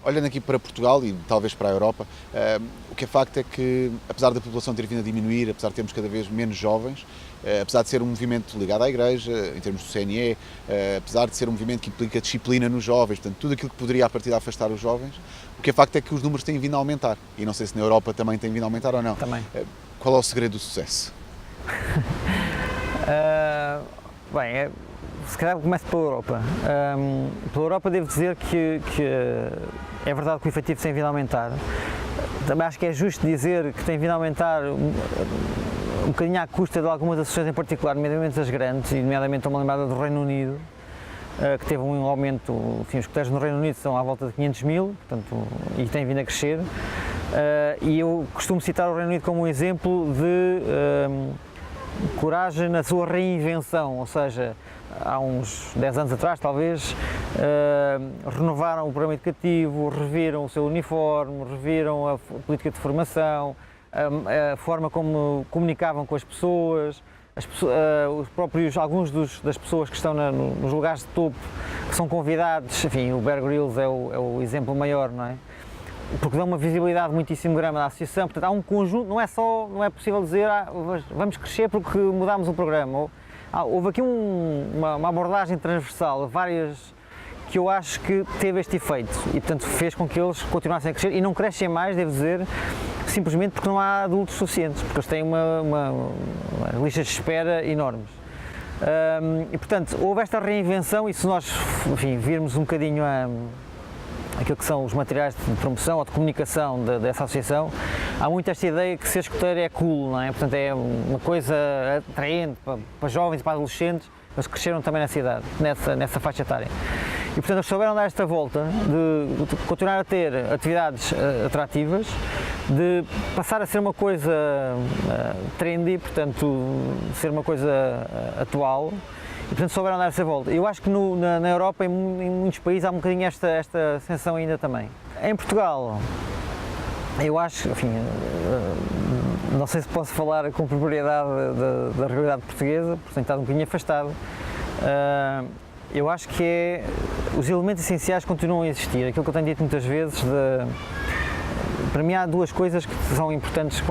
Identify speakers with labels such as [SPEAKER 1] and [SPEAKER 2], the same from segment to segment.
[SPEAKER 1] Olhando aqui para Portugal e talvez para a Europa, o que é facto é que, apesar da população ter vindo a diminuir, apesar de termos cada vez menos jovens, apesar de ser um movimento ligado à Igreja, em termos do CNE, apesar de ser um movimento que implica disciplina nos jovens, portanto, tudo aquilo que poderia a partir de afastar os jovens, o que é facto é que os números têm vindo a aumentar. E não sei se na Europa também têm vindo a aumentar ou não.
[SPEAKER 2] Também.
[SPEAKER 1] Qual é o segredo do sucesso?
[SPEAKER 2] Bem, se calhar começo pela Europa. Pela Europa devo dizer que é verdade que o efetivo tem vindo a aumentar. Também acho que é justo dizer que tem vindo a aumentar um bocadinho à custa de algumas associações em particular, nomeadamente as grandes, e nomeadamente estou-me a lembrar do Reino Unido, que teve um aumento, enfim, os escuteiros no Reino Unido são à volta de 500 mil, portanto, e tem vindo a crescer. E eu costumo citar o Reino Unido como um exemplo de coragem na sua reinvenção, ou seja, há uns 10 anos atrás, talvez, renovaram o programa educativo, reviram o seu uniforme, reviram a política de formação, a forma como comunicavam com as pessoas, os próprios, alguns das pessoas que estão nos lugares de topo, que são convidados, enfim, o Bear Grylls é o exemplo maior, não é? Porque dão uma visibilidade muitíssimo grande à associação, portanto há um conjunto, não é possível dizer vamos crescer porque mudámos o programa. Houve aqui uma abordagem transversal, várias, que eu acho que teve este efeito e portanto fez com que eles continuassem a crescer e não crescem mais, devo dizer, simplesmente porque não há adultos suficientes, porque eles têm uma lista de espera enormes. E portanto houve esta reinvenção e se nós, enfim, virmos um bocadinho aquilo que são os materiais de promoção ou de comunicação dessa associação, há muito esta ideia que ser escoteiro é cool, não é? Portanto é uma coisa atraente para jovens e para adolescentes, mas cresceram também na cidade, nessa faixa etária. E portanto eles souberam dar esta volta de continuar a ter atividades atrativas, de passar a ser uma coisa trendy, portanto ser uma coisa atual. E, portanto, souberam dar essa volta. Eu acho que na Europa, em muitos países, há um bocadinho esta sensação ainda também. Em Portugal, eu acho, enfim, não sei se posso falar com propriedade da realidade portuguesa, porque tenho estado um bocadinho afastado. Eu acho que os elementos essenciais continuam a existir. Aquilo que eu tenho dito muitas vezes, para mim há duas coisas que são importantes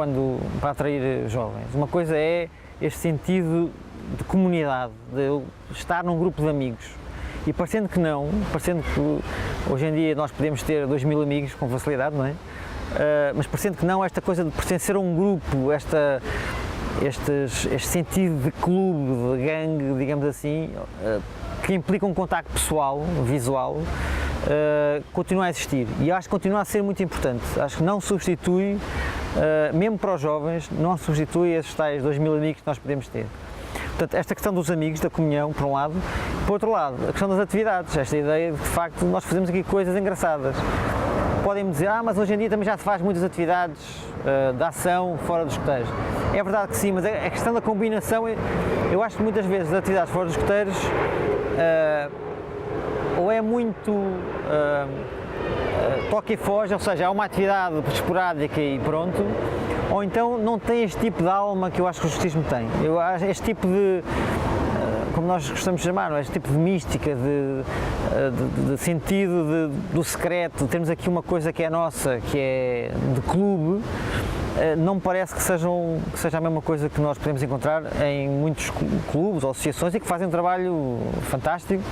[SPEAKER 2] para atrair jovens. Uma coisa é este sentido de comunidade, de estar num grupo de amigos. E parecendo que hoje em dia nós podemos ter 2000 amigos com facilidade, não é? Mas parecendo que não, esta coisa de pertencer a um grupo, este sentido de clube, de gangue, digamos assim, que implica um contacto pessoal, visual, continua a existir. E acho que continua a ser muito importante. Acho que não substitui, mesmo para os jovens, não substitui esses tais 2000 amigos que nós podemos ter. Portanto, esta questão dos amigos, da comunhão, por um lado, por outro lado, a questão das atividades, esta ideia de que, de facto, nós fazemos aqui coisas engraçadas. Podem-me dizer, mas hoje em dia também já se faz muitas atividades de ação fora dos escoteiros. É verdade que sim, mas a questão da combinação, eu acho que muitas vezes as atividades fora dos escoteiros ou é muito toque e foge, ou seja, há uma atividade esporádica e pronto, ou então não tem este tipo de alma que eu acho que o escotismo tem. Eu acho este tipo de, como nós gostamos de chamar, este tipo de mística, de sentido do secreto, temos aqui uma coisa que é nossa, que é de clube, não me parece que seja a mesma coisa que nós podemos encontrar em muitos clubes ou associações e que fazem um trabalho fantástico,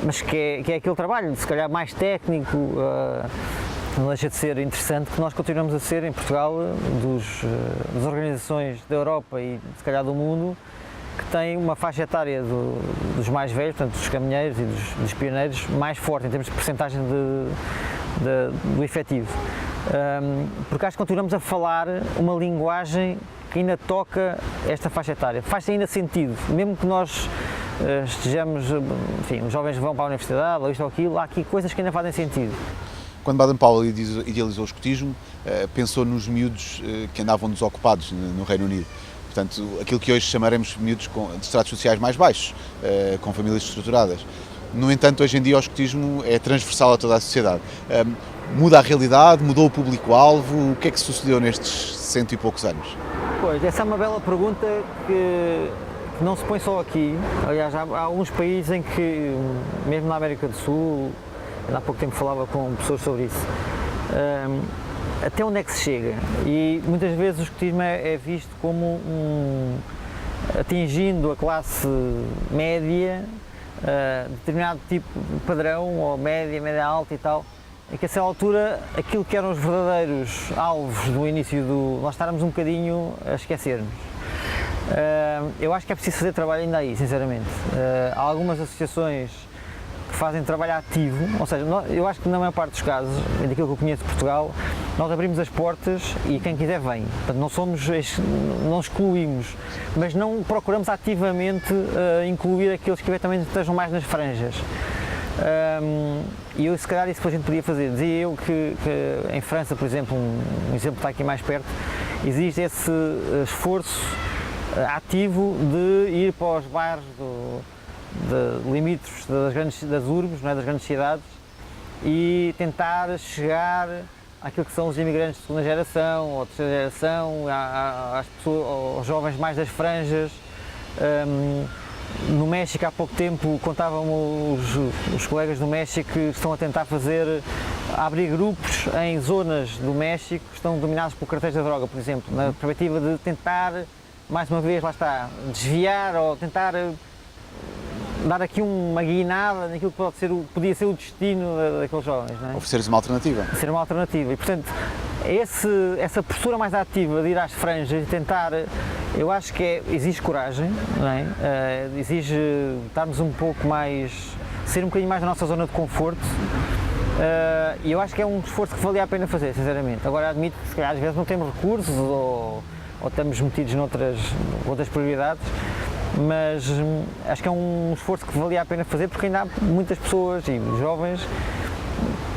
[SPEAKER 2] mas que é aquele trabalho, se calhar mais técnico, não deixa de ser interessante que nós continuamos a ser em Portugal das organizações da Europa e se calhar do mundo que têm uma faixa etária dos mais velhos, portanto dos caminheiros e dos pioneiros mais forte em termos de percentagem do efetivo. Porque acho que continuamos a falar uma linguagem que ainda toca esta faixa etária, faz ainda sentido, mesmo que nós estejamos, enfim, os jovens vão para a universidade ou isto ou aquilo, há aqui coisas que ainda fazem sentido.
[SPEAKER 1] Quando Baden-Powell idealizou o escotismo, pensou nos miúdos que andavam desocupados no Reino Unido. Portanto, aquilo que hoje chamaremos miúdos de estratos sociais mais baixos, com famílias estruturadas. No entanto, hoje em dia o escotismo é transversal a toda a sociedade. Muda a realidade, mudou o público-alvo, o que é que sucedeu nestes 100 e poucos anos?
[SPEAKER 2] Pois, essa é uma bela pergunta que não se põe só aqui. Aliás, há alguns países em que, mesmo na América do Sul, há pouco tempo falava com pessoas sobre isso. Até onde é que se chega? E muitas vezes o escotismo é visto como atingindo a classe média, determinado tipo de padrão, ou média alta e tal, é que a essa altura aquilo que eram os verdadeiros alvos do início nós estarmos um bocadinho a esquecer-nos. Eu acho que é preciso fazer trabalho ainda aí, sinceramente. Há algumas associações que fazem trabalho ativo, ou seja, eu acho que na maior parte dos casos, daquilo que eu conheço de Portugal, nós abrimos as portas e quem quiser vem. Portanto, não excluímos, mas não procuramos ativamente incluir aqueles que eventualmente estejam mais nas franjas. E eu, se calhar, isso que a gente podia fazer. Dizia eu que em França, por exemplo, um exemplo que está aqui mais perto, existe esse esforço ativo de ir para os bairros de limítrofes das urbes, não é, das grandes cidades, e tentar chegar àquilo que são os imigrantes de segunda geração ou terceira geração, às pessoas, aos jovens mais das franjas. No México, há pouco tempo, contavam os colegas do México que estão a tentar abrir grupos em zonas do México que estão dominadas por cartéis da droga, por exemplo, na perspectiva de tentar, mais uma vez, lá está, desviar ou tentar dar aqui uma guinada naquilo que podia ser o destino daqueles jovens. Não é?
[SPEAKER 1] Oferecer-lhes uma alternativa.
[SPEAKER 2] Ser uma alternativa. E, portanto, essa postura mais ativa de ir às franjas e tentar, eu acho que exige coragem, não é? Exige estarmos um pouco mais, ser um bocadinho mais da nossa zona de conforto, e eu acho que é um esforço que valia a pena fazer, sinceramente. Agora admito que se calhar às vezes não temos recursos ou estamos metidos noutras prioridades, mas acho que é um esforço que valia a pena fazer porque ainda há muitas pessoas e jovens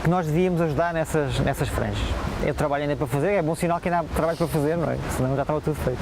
[SPEAKER 2] que nós devíamos ajudar nessas franjas. Eu trabalho ainda para fazer, é bom sinal que ainda há trabalho para fazer, não é? Senão já estava tudo feito.